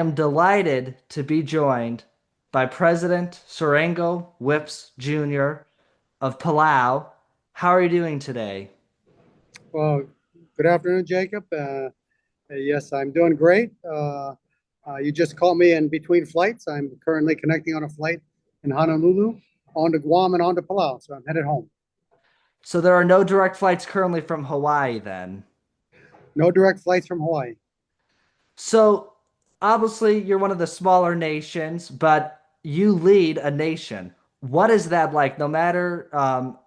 am delighted to be joined by President Surangel Whipps Jr. of Palau. How are you doing today? Well, good afternoon, Jacob. Yes, I'm doing great. You just called me in between flights. I'm currently connecting on a flight in Honolulu, on to Guam and on to Palau. So I'm headed home. So there are no direct flights currently from Hawaii then. No direct flights from Hawaii. So obviously you're one of the smaller nations, but you lead a nation. What is that like? No matter,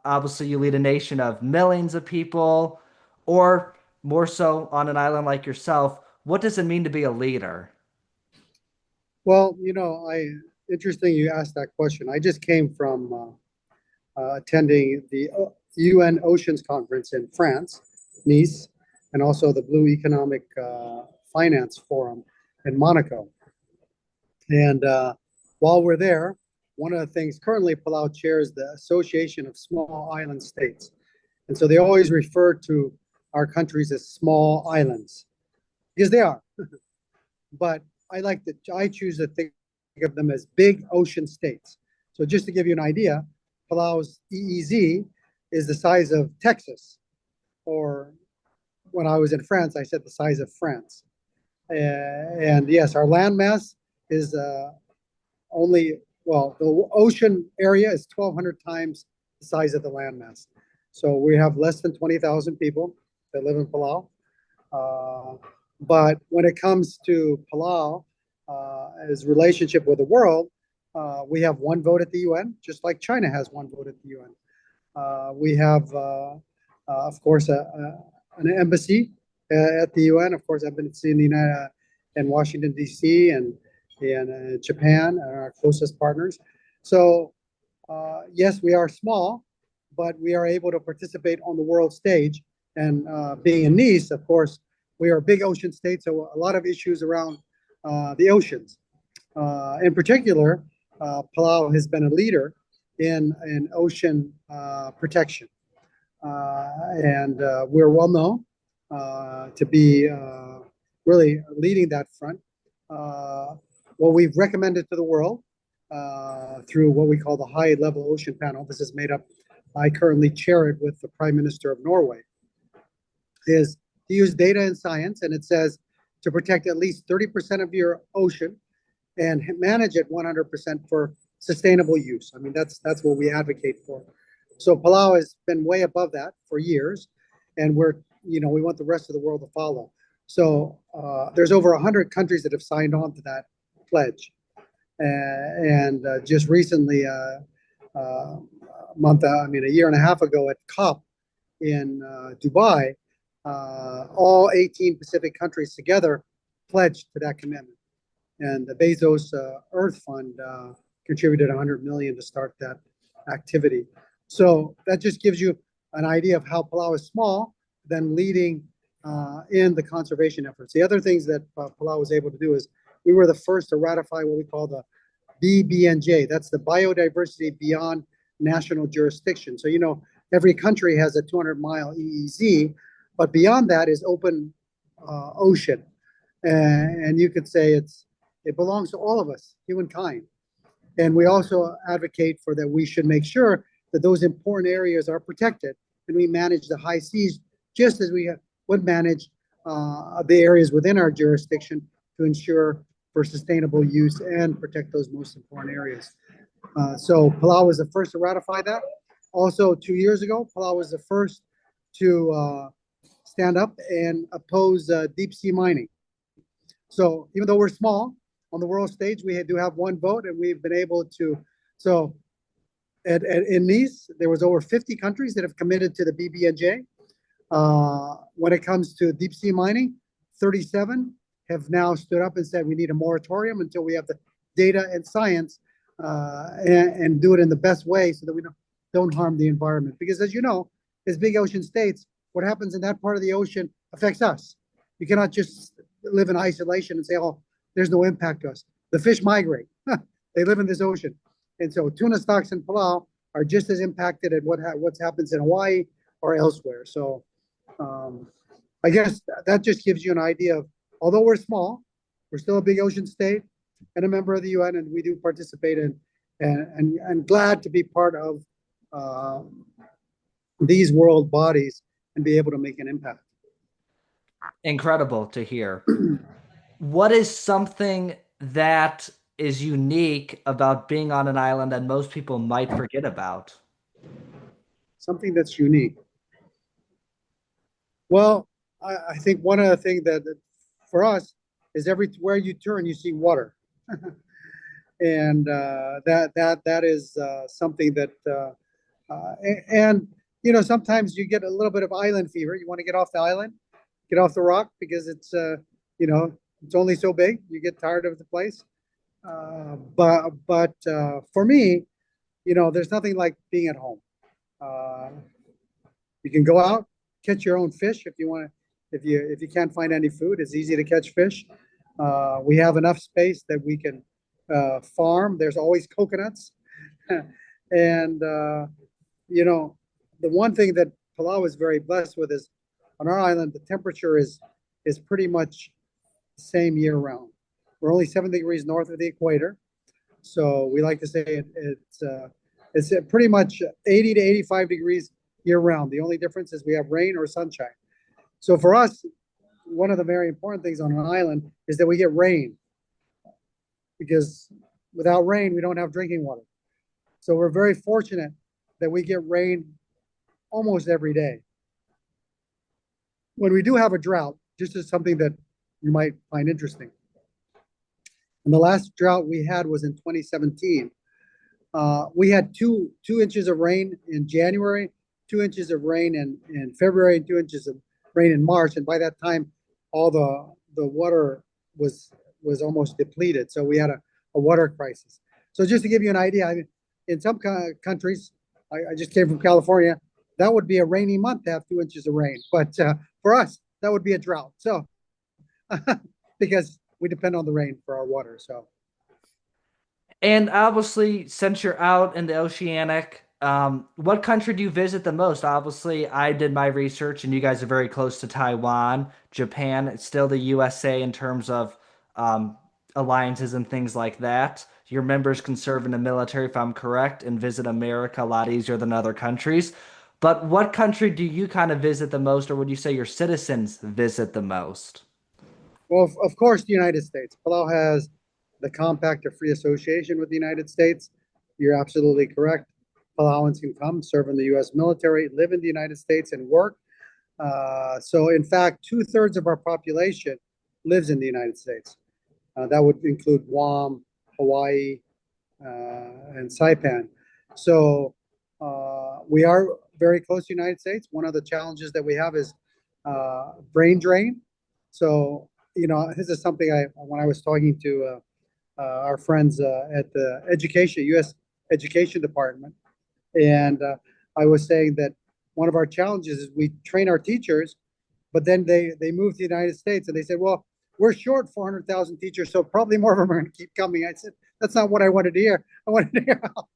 obviously you lead a nation of millions of people, or more so on an island like yourself. What does it mean to be a leader? Well, interesting you asked that question. I just came from attending the UN Oceans Conference in France, Nice, and also the Blue Economic Finance Forum in Monaco. And while we're there, one of the things currently Palau chairs the Association of Small Island States. And so they always refer to our countries as small islands because they are. But I choose to think of them as big ocean states. So just to give you an idea, Palau's EEZ is the size of Texas, or when I was in France, I said the size of France. And yes, our landmass is the ocean area is 1,200 times the size of the landmass. So we have less than 20,000 people that live in Palau. But when it comes to Palau, as relationship with the world, we have one vote at the UN, just like China has one vote at the UN. We have, of course, an embassy at the UN. Of course, embassy in the United in Washington D.C. and Japan are our closest partners. So yes, we are small, but we are able to participate on the world stage. And being in Nice, of course, we are a big ocean state, so a lot of issues around the oceans. In particular, Palau has been a leader in ocean protection. And we're well known to be really leading that front. What we've recommended to the world through what we call the High Level Ocean Panel, this is made up, I currently chair it with the Prime Minister of Norway, is to use data and science, and it says to protect at least 30% of your ocean and manage it 100% for sustainable use. I mean, that's what we advocate for. So Palau has been way above that for years, and we want the rest of the world to follow. So there's over 100 countries that have signed on to that pledge. And just recently, a year and a half ago at COP in Dubai, all 18 Pacific countries together pledged to that commitment. And the Bezos Earth Fund contributed 100 million to start that activity. So that just gives you an idea of how Palau is small, then leading in the conservation efforts. The other things that Palau was able to do is we were the first to ratify what we call the BBNJ. That's the Biodiversity Beyond National Jurisdiction. So, every country has a 200-mile EEZ, but beyond that is open ocean. And you could say it belongs to all of us, humankind. And we also advocate for that we should make sure that those important areas are protected and we manage the high seas just as we would manage the areas within our jurisdiction to ensure for sustainable use and protect those most important areas. So Palau was the first to ratify that. Also, 2 years ago, Palau was the first to stand up and oppose deep sea mining. So even though we're small on the world stage, we do have one vote, and we've been able to. So in Nice, there was over 50 countries that have committed to the BBNJ. When it comes to deep sea mining, 37 have now stood up and said we need a moratorium until we have the data and science and do it in the best way so that we don't harm the environment. Because as you know, as big ocean states, what happens in that part of the ocean affects us. You cannot just live in isolation and say, oh, there's no impact to us. The fish migrate. They live in this ocean. And so tuna stocks in Palau are just as impacted at what happens in Hawaii or elsewhere. So I guess that just gives you an idea of, although we're small, We're still a big ocean state and a member of the UN, and we do participate in and glad to be part of uh, these world bodies and be able to make an impact. Incredible to hear. What is something that is unique about being on an island that most people might forget about? Something that's unique. Well, I think one of the things that for us is everywhere you turn, you see water. And that is something that and sometimes you get a little bit of island fever. You want to get off the island, get off the rock because it's you know it's only so big. You get tired of the place. But for me, there's nothing like being at home. Uh, you can go out, catch your own fish if you want to. If you can't find any food, it's easy to catch fish. We have enough space that we can farm. There's always coconuts, and you know, the one thing that Palau is very blessed with is on our island the temperature is pretty much the same year round. We're only 7 degrees north of the equator, so we like to say it's pretty much 80 to 85 degrees year round. The only difference is we have rain or sunshine. So for us, one of the very important things on an island is that we get rain because without rain, we don't have drinking water. So we're very fortunate that we get rain almost every day. When we do have a drought, just as something that you might find interesting. And the last drought we had was in 2017. We had two inches of rain in January, 2 inches of rain in February, and 2 inches of rain in March. And by that time, all the water was almost depleted. So we had a water crisis. So just to give you an idea, I mean, in some countries, I just came from California, that would be a rainy month to have 2 inches of rain. But for us, that would be a drought. So because we depend on the rain for our water. So And obviously, since you're out in the oceanic, what country do you visit the most? Obviously, I did my research, and you guys are very close to Taiwan, Japan. It's still the USA in terms of um, alliances and things like that. Your members can serve in the military, if I'm correct, and visit America a lot easier than other countries. But what country do you kind of visit the most, or would you say your citizens visit the most? well, of course, the United States. Palau has the Compact of Free Association with the United States. You're absolutely correct. Palauans can come, serve in the U.S. military, live in the United States, and work. So, in fact, two-thirds of our population lives in the United States. That would include Guam, Hawaii, and Saipan. So, we are very close to the United States. One of the challenges that we have is brain drain. So, this is something when I was talking to our friends at the U.S. Education Department, and I was saying that one of our challenges is we train our teachers, but then they move to the United States, and they said, "Well, we're short 400,000 teachers, so probably more of them are going to keep coming." I said, "That's not what I wanted to hear. I wanted to hear how."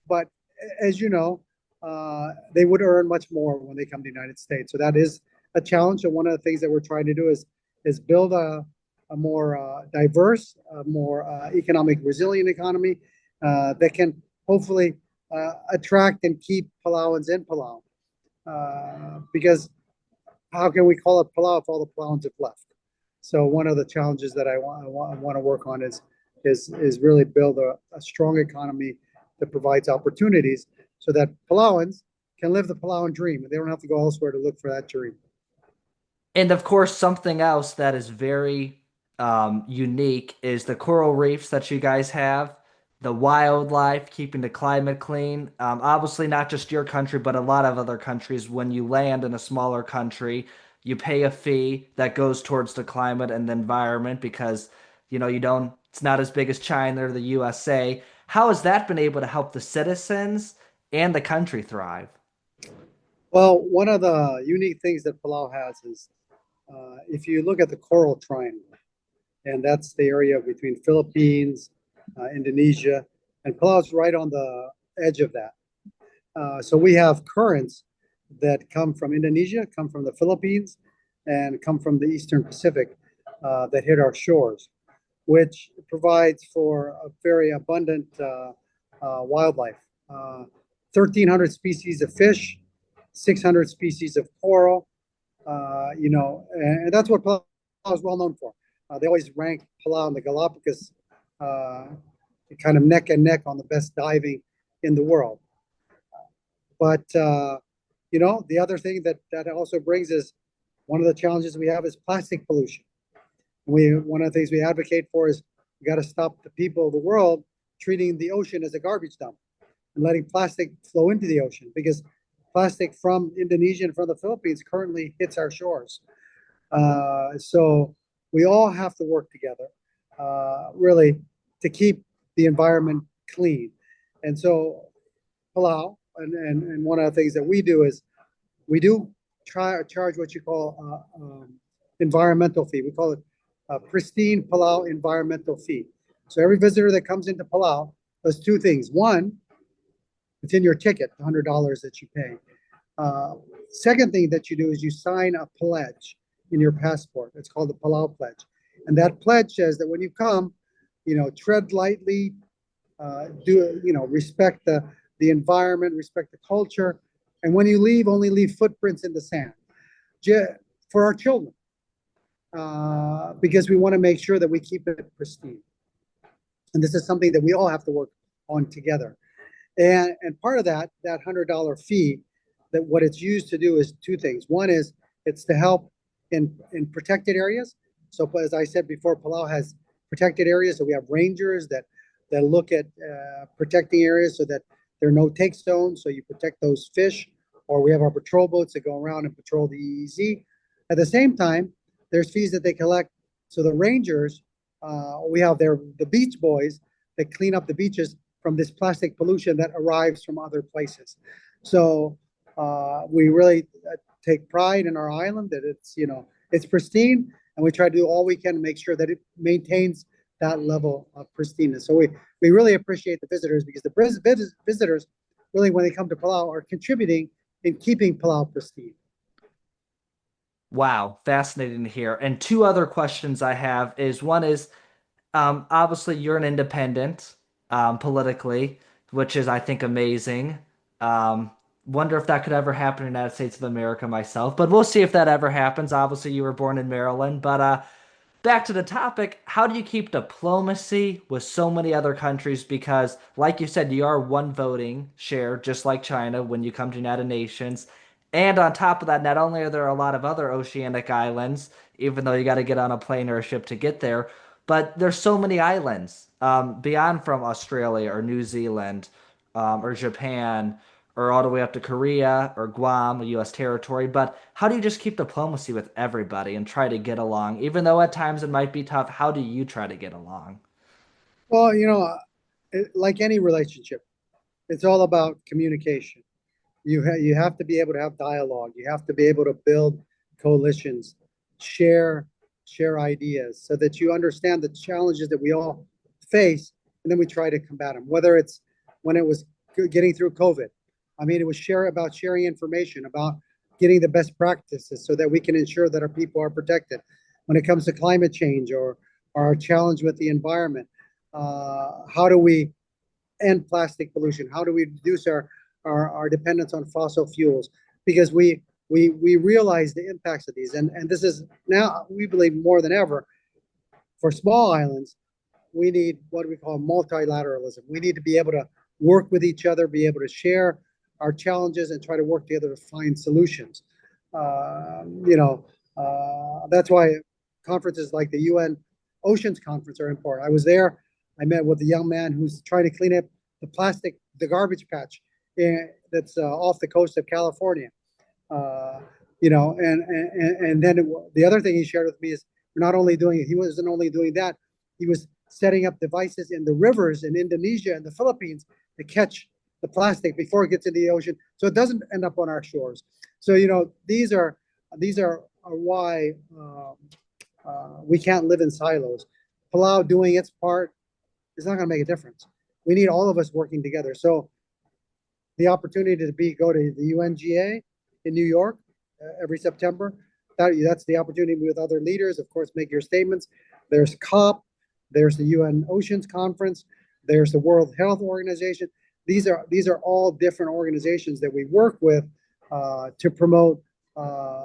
But as you know, they would earn much more when they come to the United States. So that is a challenge, and one of the things that we're trying to do is build a more diverse, more economic resilient economy that can hopefully attract and keep Palauans in Palau. Because how can we call it Palau if all the Palauans have left? So one of the challenges that I want to work on is really build a strong economy that provides opportunities so that Palauans can live the Palauan dream and they don't have to go elsewhere to look for that dream. And of course, something else that is very unique is the coral reefs that you guys have, the wildlife, keeping the climate clean. Obviously, not just your country, but a lot of other countries. When you land in a smaller country, you pay a fee that goes towards the climate and the environment because you don't. It's not as big as China or the USA. How has that been able to help the citizens and the country thrive? Well, one of the unique things that Palau has is if you look at the Coral Triangle, and that's the area between Philippines, Indonesia, and Palau's right on the edge of that. So we have currents that come from Indonesia, come from the Philippines, and come from the Eastern Pacific that hit our shores. which provides for a very abundant wildlife. 1,300 species of fish, 600 species of coral, and that's what Palau is well known for. They always rank Palau and the Galapagos uh, kind of neck and neck on the best diving in the world. But the other thing that also brings is one of the challenges we have is plastic pollution. One of the things we advocate for is we got to stop the people of the world treating the ocean as a garbage dump and letting plastic flow into the ocean, because plastic from Indonesia and from the Philippines currently hits our shores. So we all have to work together, really, to keep the environment clean. And so Palau, and one of the things that we do is we do charge what you call environmental fee. We call it a pristine Palau environmental fee. So every visitor that comes into Palau does two things. One, it's in your ticket, the $100 that you pay. Second thing that you do is you sign a pledge in your passport. It's called the Palau Pledge. And that pledge says that when you come, tread lightly, respect the environment, respect the culture. And when you leave, only leave footprints in the sand for our children, because we want to make sure that we keep it pristine. And this is something that we all have to work on together. And part of that $100 fee, that what it's used to do is two things. One is it's to help in protected areas. So as I said before, Palau has protected areas. So we have rangers that look at protecting areas so that there are no take zones. So you protect those fish, or we have our patrol boats that go around and patrol the EEZ. At the same time, there's fees that they collect. So the rangers, we have the beach boys that clean up the beaches from this plastic pollution that arrives from other places. So we really take pride in our island that it's pristine, and we try to do all we can to make sure that it maintains that level of pristineness. So we really appreciate the visitors, because the visitors really, when they come to Palau, are contributing in keeping Palau pristine. Wow, fascinating to hear. And two other questions I have is one is obviously you're an independent politically, which is I think amazing. Um, Wonder if that could ever happen in the United States of America myself, but we'll see if that ever happens. Obviously, you were born in Maryland, but back to the topic, how do you keep diplomacy with so many other countries? Because, like you said, you are one voting share, just like China, when you come to United Nations. And on top of that, not only are there a lot of other oceanic islands, even though you got to get on a plane or a ship to get there, but there's so many islands beyond from Australia or New Zealand or Japan or all the way up to Korea or Guam, a U.S. territory. But how do you just keep diplomacy with everybody and try to get along? Even though at times it might be tough, how do you try to get along? Well, like any relationship, it's all about communication. You have to be able to have dialogue. You have to be able to build coalitions, share share ideas, so that you understand the challenges that we all face, and then we try to combat them. Whether it's when it was getting through COVID, I mean, it was sharing information about getting the best practices so that we can ensure that our people are protected. When it comes to climate change or our challenge with the environment, how do we end plastic pollution? How do we reduce our dependence on fossil fuels? Because we realize the impacts of these, and this is now, we believe more than ever, for small islands, we need what we call multilateralism. We need to be able to work with each other, be able to share our challenges, and try to work together to find solutions. That's why conferences like the UN Oceans Conference are important. I was there. I met with a young man who's trying to clean up the garbage patch that's off the coast of California. And then the other thing he shared with me is not only doing it, he wasn't only doing that, he was setting up devices in the rivers in Indonesia and the Philippines to catch the plastic before it gets into the ocean, so it doesn't end up on our shores. So these are why we can't live in silos. Palau doing its part is not going to make a difference. We need all of us working together. So the opportunity to go to the UNGA in New York every September, that's the opportunity with other leaders. Of course, make your statements. There's COP. There's the UN Oceans Conference. There's the World Health Organization. These are all different organizations that we work with to promote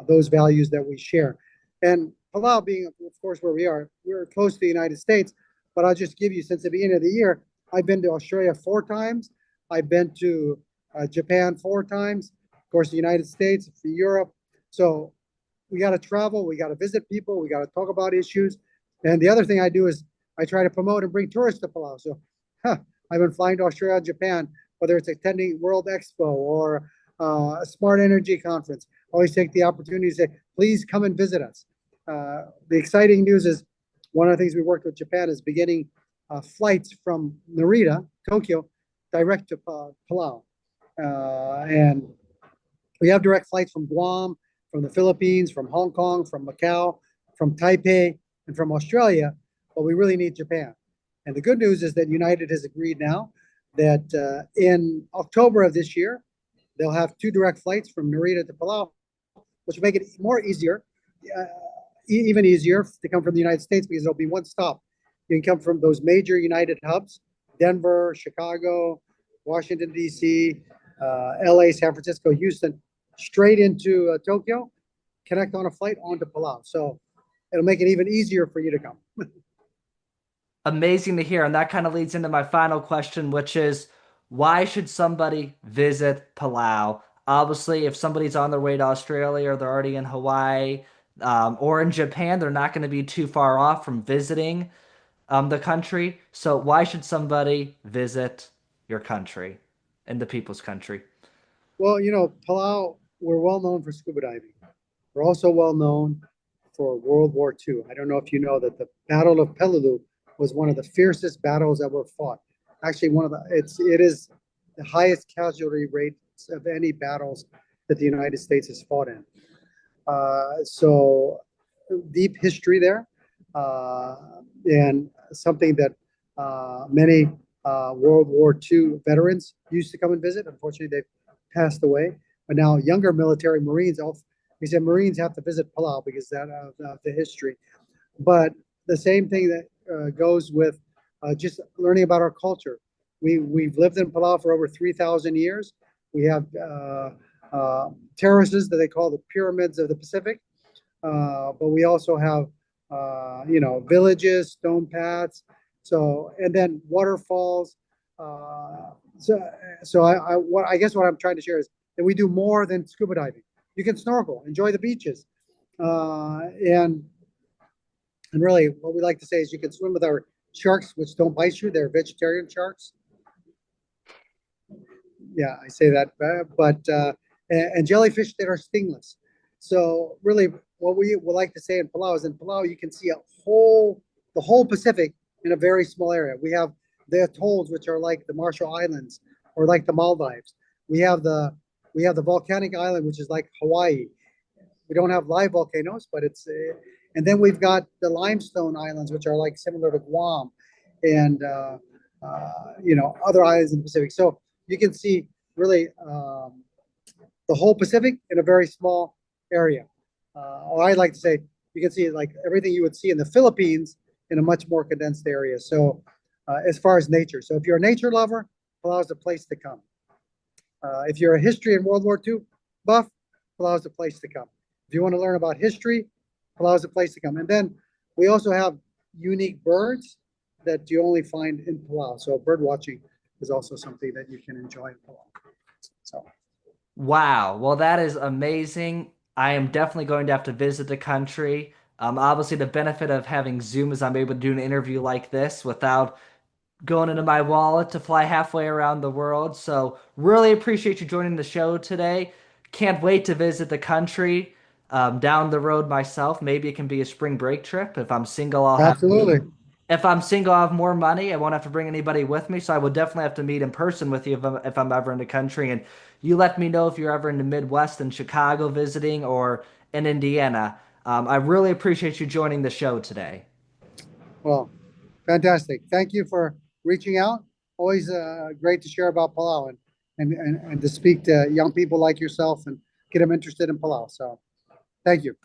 those values that we share. And Palau being, of course, where we are, we're close to the United States. But I'll just give you, since the beginning of the year, I've been to Australia 4 times. I've been to Japan 4 times. Of course, the United States, Europe. So we got to travel. We got to visit people. We got to talk about issues. And the other thing I do is I try to promote and bring tourists to Palau. So I've been flying to Australia and Japan, whether it's attending World Expo or a smart energy conference. Always take the opportunity to say, please come and visit us. The exciting news is one of the things we worked with Japan is beginning flights from Narita, Tokyo, direct to Palau. And we have direct flights from Guam, from the Philippines, from Hong Kong, from Macau, from Taipei, and from Australia, but we really need Japan. And the good news is that United has agreed now that in October of this year, they'll have 2 direct flights from Narita to Palau, which will make it uh, even easier to come from the United States because there'll be one stop. You can come from those major United hubs, Denver, Chicago, Washington, D.C., LA, San Francisco, Houston, straight into Tokyo, connect on a flight onto Palau. So it'll make it even easier for you to come. Amazing to hear. And that kind of leads into my final question, which is why should somebody visit Palau? Obviously, if somebody's on their way to Australia or they're already in Hawaii or in Japan, they're not going to be too far off from visiting the country. So why should somebody visit your country and the people's country? Well, Palau, we're well known for scuba diving. We're also well known for World War II. I don't know if you know that the Battle of Peleliu was one of the fiercest battles ever fought. Actually, it is the highest casualty rates of any battles that the United States has fought in. So deep history there, and something that many World War II veterans used to come and visit. Unfortunately, they've passed away. But now younger military Marines, we said Marines have to visit Palau because of the history. But the same thing that goes with just learning about our culture. We've lived in Palau for over 3,000 years. We have terraces that they call the pyramids of the Pacific, but we also have villages, stone paths, and then waterfalls. I guess what I'm trying to share is that we do more than scuba diving. You can snorkel, enjoy the beaches, and really what we like to say is you can swim with our sharks, which don't bite you. They're vegetarian sharks. Yeah, I say that, and jellyfish that are stingless. So really, what we would like to say in Palau is in Palau you can see the whole Pacific in a very small area. We have the atolls, which are like the Marshall Islands or like the Maldives. We have the volcanic island, which is like Hawaii. We don't have live volcanoes, but and then we've got the limestone islands, which are like similar to Guam, and other islands in the Pacific. So you can see really the whole Pacific in a very small area. Or I'd like to say you can see like everything you would see in the Philippines in a much more condensed area. So as far as nature, so if you're a nature lover, Palau is the place to come. If you're a history and World War II buff, Palau is the place to come. If you want to learn about history, Palau is the place to come. And then we also have unique birds that you only find in Palau. So bird watching is also something that you can enjoy in Palau. So Wow. Well, that is amazing. I am definitely going to have to visit the country. Obviously, the benefit of having Zoom is I'm able to do an interview like this without going into my wallet to fly halfway around the world. So, really appreciate you joining the show today. Can't wait to visit the country down the road myself. Maybe it can be a spring break trip. absolutely. If I'm single, I have more money. I won't have to bring anybody with me, so I will definitely have to meet in person with you if I'm ever in the country. And you let me know if you're ever in the Midwest in Chicago visiting or in Indiana. I really appreciate you joining the show today. Well, fantastic. Thank you for reaching out. Always great to share about Palau and to speak to young people like yourself and get them interested in Palau. So thank you.